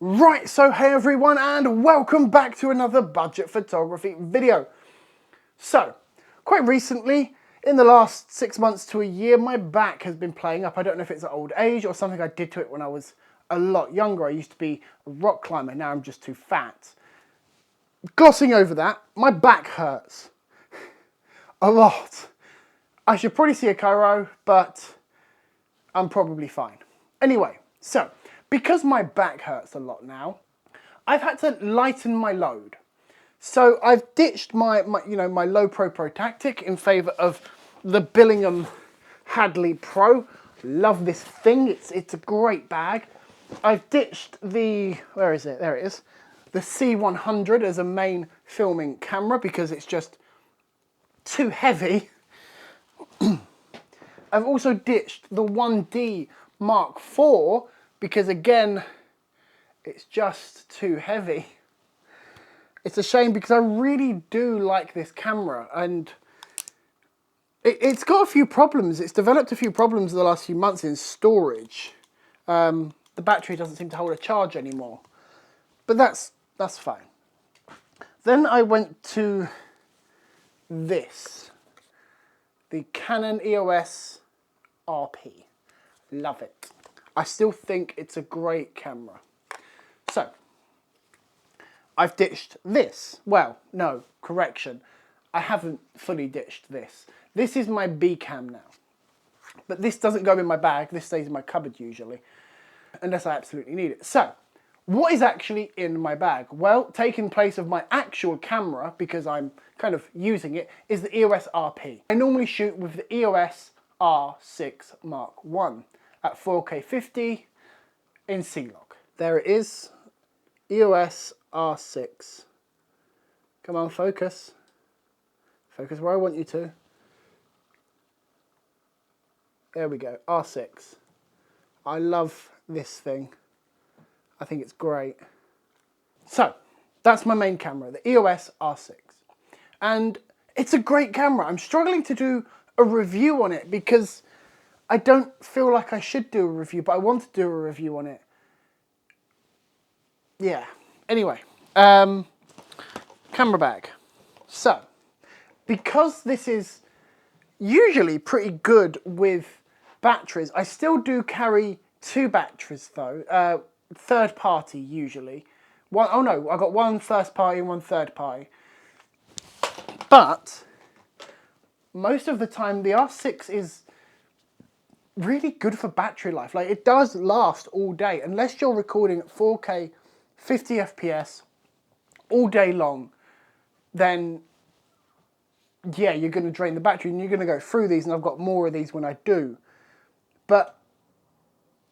Right, so hey everyone and welcome back to another budget photography video. So, quite recently, in the last 6 months to a year, my back has been playing up. I don't know if it's an old age or something I did to it when I was a lot younger. I used to be a rock climber, now I'm just too fat. Glossing over that, my back hurts a lot. I should probably see a chiro, but I'm probably fine. Anyway, so, because my back hurts a lot now, I've had to lighten my load. So I've ditched my low pro tactic in favour of the Billingham Hadley Pro. Love this thing, it's a great bag. I've ditched the, where is it? There it is. The C100 as a main filming camera because it's just too heavy. I've also ditched the 1D Mark IV because again, it's just too heavy. It's a shame because I really do like this camera and it's got a few problems. It's developed a few problems in the last few months in storage. The battery doesn't seem to hold a charge anymore, but that's fine. Then I went to this, the Canon EOS RP. Love it. I still think it's a great camera. So, I've ditched this. Well, no, correction. I haven't fully ditched this. This is my B cam now. But this doesn't go in my bag. This stays in my cupboard usually, unless I absolutely need it. So, what is actually in my bag? Well, taking place of my actual camera, because I'm kind of using it, is the EOS RP. I normally shoot with the EOS R6 Mark I at 4K 50 in C-Log. There it is, EOS R6. Come on, focus. Focus where I want you to. There we go, R6. I love this thing. I think it's great. So, that's my main camera, the EOS R6. And it's a great camera. I'm struggling to do a review on it because I don't feel like I should do a review, but I want to do a review on it. Yeah. Anyway, camera bag. So, because this is usually pretty good with batteries, I still do carry two batteries though, third party usually. One, oh no, I got one first party and one third party. But most of the time the R6 is really good for battery life. Like it does last all day, unless you're recording at 4K 50 FPS all day long, then yeah, you're going to drain the battery and you're going to go through these, and I've got more of these when I do. But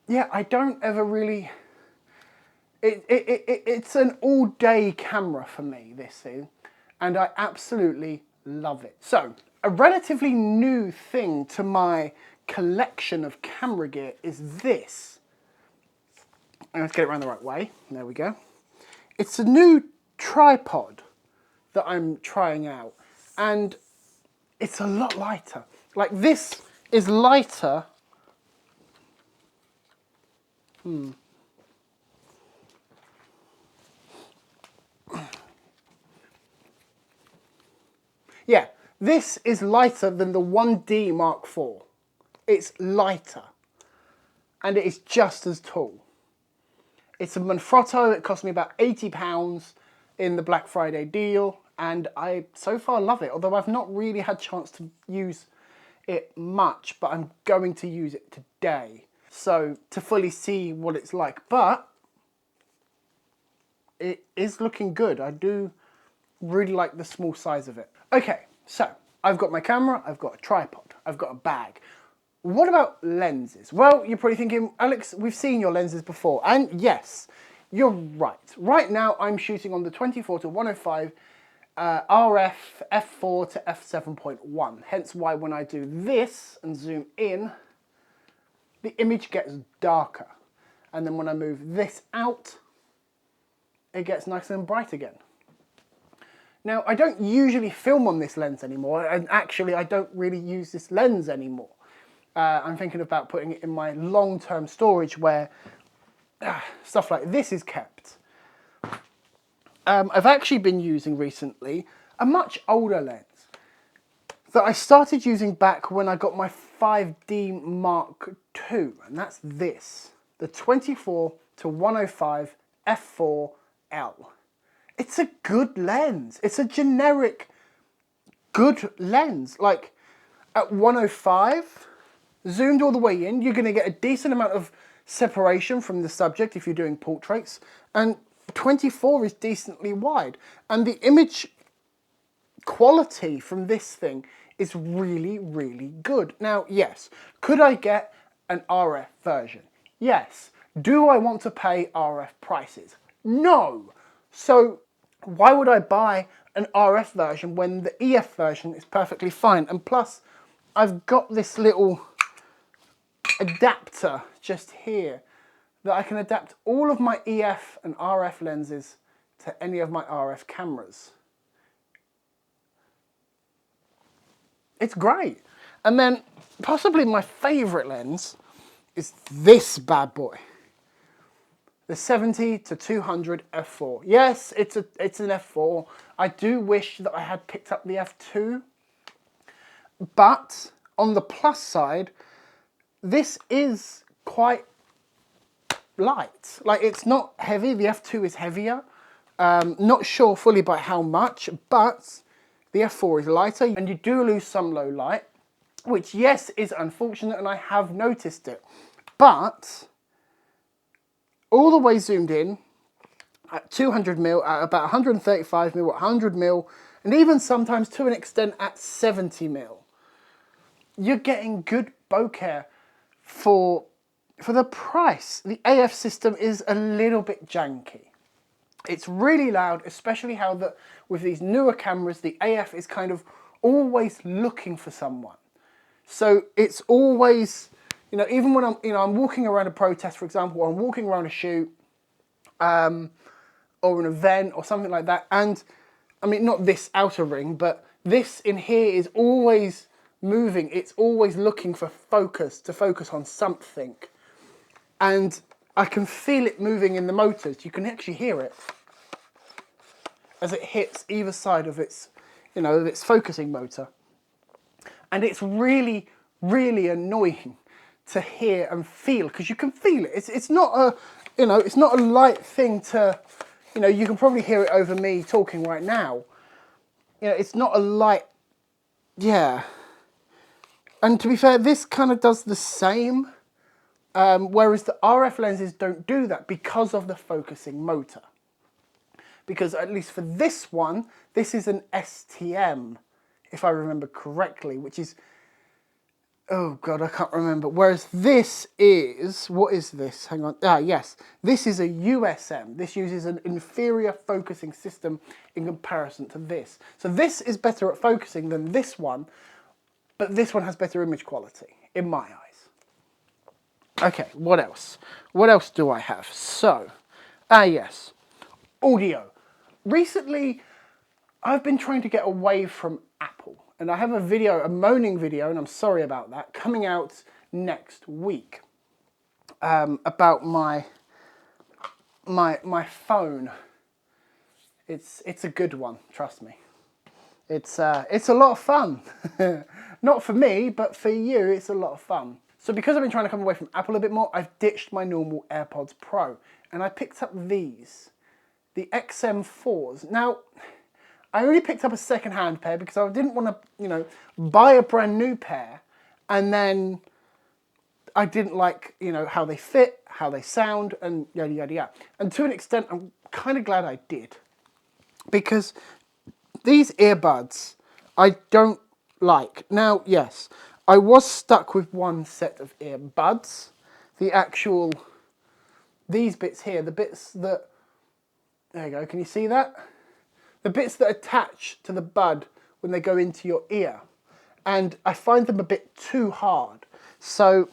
yeah, I don't ever really, it's an all day camera for me, this is, and I absolutely love it. So, a relatively new thing to my collection of camera gear is this. And let's get it around the right way. There we go. It's a new tripod that I'm trying out, and it's a lot lighter. Like this is lighter. Yeah, this is lighter than the 1D Mark IV. It's lighter, and it is just as tall. It's a Manfrotto. It cost me about £80 in the Black Friday deal, and I so far love it, although I've not really had a chance to use it much, but I'm going to use it today, so to fully see what it's like. But it is looking good. I do really like the small size of it. Okay, so I've got my camera, I've got a tripod, I've got a bag. What about lenses? Well, you're probably thinking, Alex, we've seen your lenses before. And yes, you're right. Right now, I'm shooting on the 24 to 105 RF f4 to f7.1. Hence why when I do this and zoom in, the image gets darker. And then when I move this out, it gets nice and bright again. Now, I don't usually film on this lens anymore, and actually I don't really use this lens anymore. I'm thinking about putting it in my long-term storage where stuff like this is kept. I've actually been using recently a much older lens that I started using back when I got my 5D Mark II, and that's this, the 24 to 105 f4L. It's a good lens. It's a generic good lens. Like at 105, zoomed all the way in, you're going to get a decent amount of separation from the subject if you're doing portraits, and 24 is decently wide, and the image quality from this thing is really, really good. Now, yes, could I get an RF version? Yes. Do I want to pay RF prices? No. So why would I buy an RF version when the EF version is perfectly fine? And plus, I've got this little adapter just here that I can adapt all of my EF and RF lenses to any of my RF cameras. It's great. And then possibly my favorite lens is this bad boy, the 70 to 200 f4. Yes, it's an f4. I do wish that I had picked up the f2, but on the plus side, this is quite light. Like, it's not heavy. The f2 is heavier. Not sure fully by how much, but the f4 is lighter, and you do lose some low light, which, yes, is unfortunate, and I have noticed it. But all the way zoomed in at 200mm, at about 135mm, 100mm, and even sometimes to an extent at 70mm, you're getting good bokeh for the price. The AF system is a little bit janky. It's really loud, especially how that with these newer cameras, the AF is kind of always looking for someone. So it's always, you know, even when I'm walking around a protest, for example, or I'm walking around a shoot, or an event or something like that, and I mean, not this outer ring, but this in here is always moving. It's always looking for focus, to focus on something. And I can feel it moving in the motors. You can actually hear it as it hits either side of its, you know, its focusing motor. And it's really, really annoying to hear and feel, because you can feel it. It's not a, you know, it's not a light thing to, you know, you can probably hear it over me talking right now. You know, it's not a light, yeah. And to be fair, this kind of does the same, whereas the RF lenses don't do that because of the focusing motor. Because at least for this one, this is an STM, if I remember correctly, which is, oh God, I can't remember. Whereas this is, what is this? Hang on. Ah, yes. This is a USM. This uses an inferior focusing system in comparison to this. So this is better at focusing than this one, but this one has better image quality, in my eyes. Okay, what else? What else do I have? So, yes, audio. Recently, I've been trying to get away from Apple, and I have a video, a moaning video, and I'm sorry about that, coming out next week about my phone. It's a good one, trust me. It's a lot of fun. Not for me, but for you, it's a lot of fun. So because I've been trying to come away from Apple a bit more, I've ditched my normal AirPods Pro, and I picked up these, the XM4s. Now, I only picked up a second-hand pair because I didn't want to, you know, buy a brand new pair, and then I didn't like, you know, how they fit, how they sound, and yada, yada, yada. And to an extent, I'm kind of glad I did, because these earbuds I don't like. Now, yes, I was stuck with one set of earbuds. The actual, these bits here, the bits that, there you go, can you see that? The bits that attach to the bud when they go into your ear. And I find them a bit too hard. So,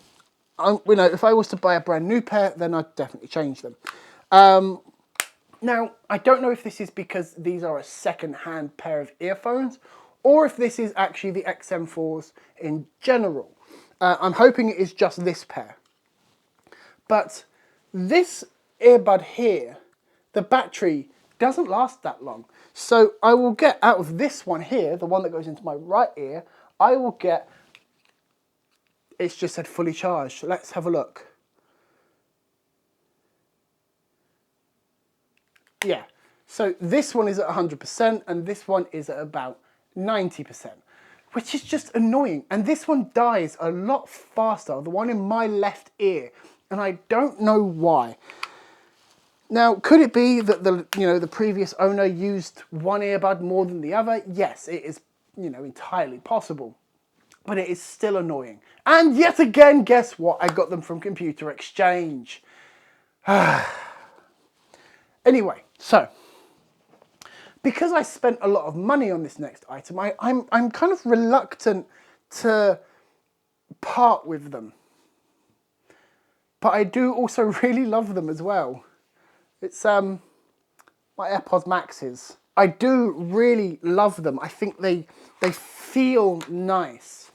you know, if I was to buy a brand new pair, then I'd definitely change them. Now, I don't know if this is because these are a second-hand pair of earphones, or if this is actually the XM4s in general. I'm hoping it is just this pair. But this earbud here, the battery doesn't last that long. So I will get out of this one here, the one that goes into my right ear, I will get, it's just said fully charged. So let's have a look. Yeah, so this one is at 100% and this one is at about 90%, which is just annoying. And this one dies a lot faster, the one in my left ear, and I don't know why. Now, could it be that the previous owner used one earbud more than the other? Yes, it is, entirely possible. But it is still annoying. And yet again, guess what? I got them from Computer Exchange. Anyway, so because I spent a lot of money on this next item, I'm kind of reluctant to part with them. But I do also really love them as well. It's my AirPods Maxes. I do really love them. I think they feel nice.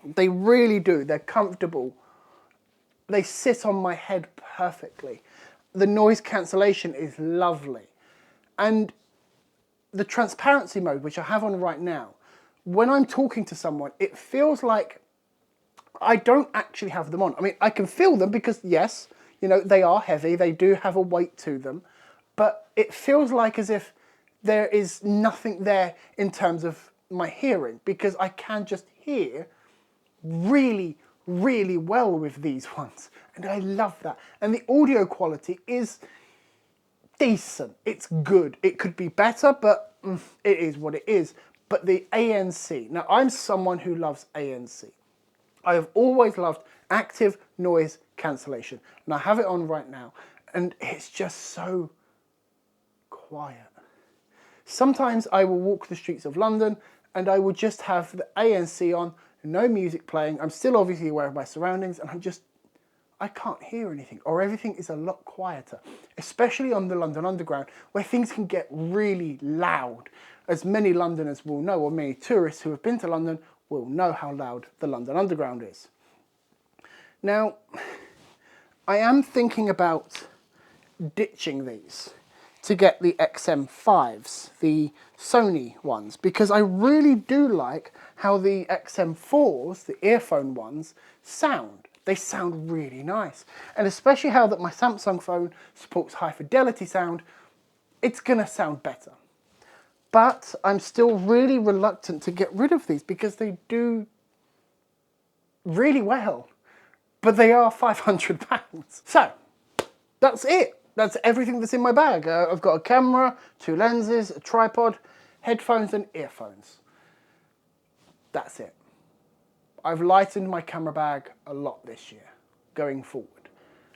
They really do. They're comfortable. They sit on my head perfectly. The noise cancellation is lovely. And the transparency mode, which I have on right now, when I'm talking to someone, it feels like I don't actually have them on. I mean, I can feel them because, yes, they are heavy. They do have a weight to them. But it feels like as if there is nothing there in terms of my hearing, because I can just hear really, really well with these ones. And I love that. And the audio quality is decent. It's good. It could be better, but it is what it is. But the ANC, now I'm someone who loves ANC. I have always loved active noise cancellation, and I have it on right now, and it's just so quiet. Sometimes I will walk the streets of London and I will just have the ANC on, no music playing. I'm still obviously aware of my surroundings, and I can't hear anything, or everything is a lot quieter, especially on the London Underground, where things can get really loud. As many Londoners will know, or many tourists who have been to London will know how loud the London Underground is. Now, I am thinking about ditching these to get the XM5s, the Sony ones, because I really do like how the XM4s, the earphone ones, sound. They sound really nice. And especially how that my Samsung phone supports high fidelity sound, it's gonna sound better. But I'm still really reluctant to get rid of these because they do really well. But they are £500. So, that's it. That's everything that's in my bag. I've got a camera, 2 lenses, a tripod, headphones and earphones. That's it. I've lightened my camera bag a lot this year, going forward.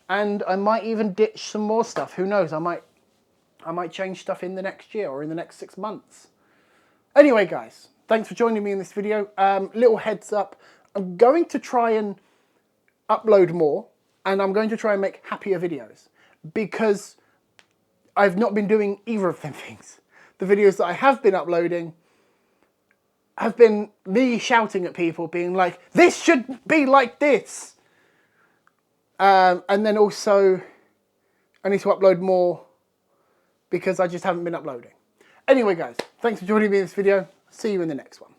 And I might even ditch some more stuff. Who knows? I might change stuff in the next year or in the next 6 months. Anyway, guys, thanks for joining me in this video. Little heads up, I'm going to try and upload more, and I'm going to try and make happier videos, because I've not been doing either of them things. The videos that I have been uploading have been me shouting at people, being like, this should be like this. And then also, I need to upload more because I just haven't been uploading. Anyway, guys, thanks for joining me in this video. See you in the next one.